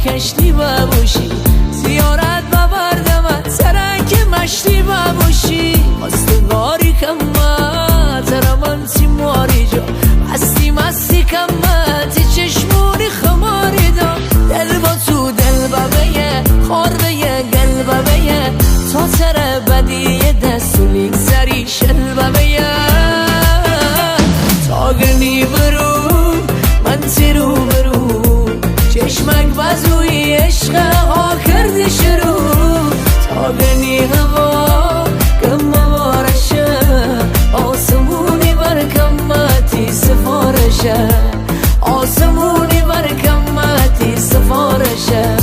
کشتی باشی زیارت ببردمت سرک مشتی باشی مستگاری کمت رمانسی ماری جا مستی کمت چشمونی خماری دا دل با تو دل ببیه خورده گل ببیه تا سر بدی دستونی سری شل ببیه تاگرنی برو من سیرو برو چشمک بزوی عشق ها کردی شروع تاگرنی هوا کم بارشه آسمونی بر کمتی سفارشه آسمونی بر کمتی سفارشه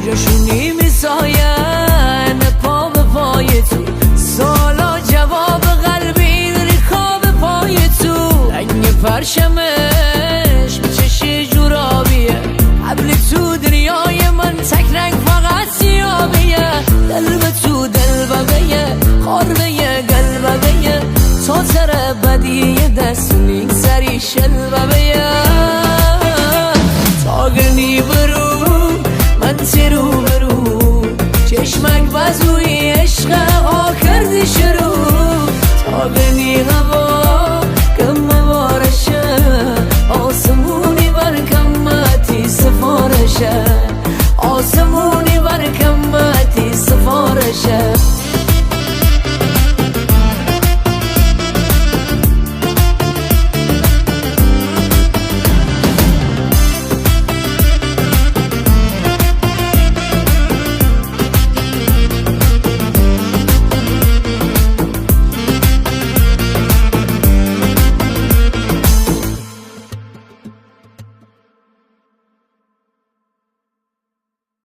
جاشونی میساین پا به پای تو سالا جواب قلبی ریخا به پای تو رنگ پرشمش میچشه جورابیه قبل تو دنیای من تک رنگ فقط سیابیه دل به تو دل ببیه خورده گل ببیه تا سر بدی دستونی سری شل ببیه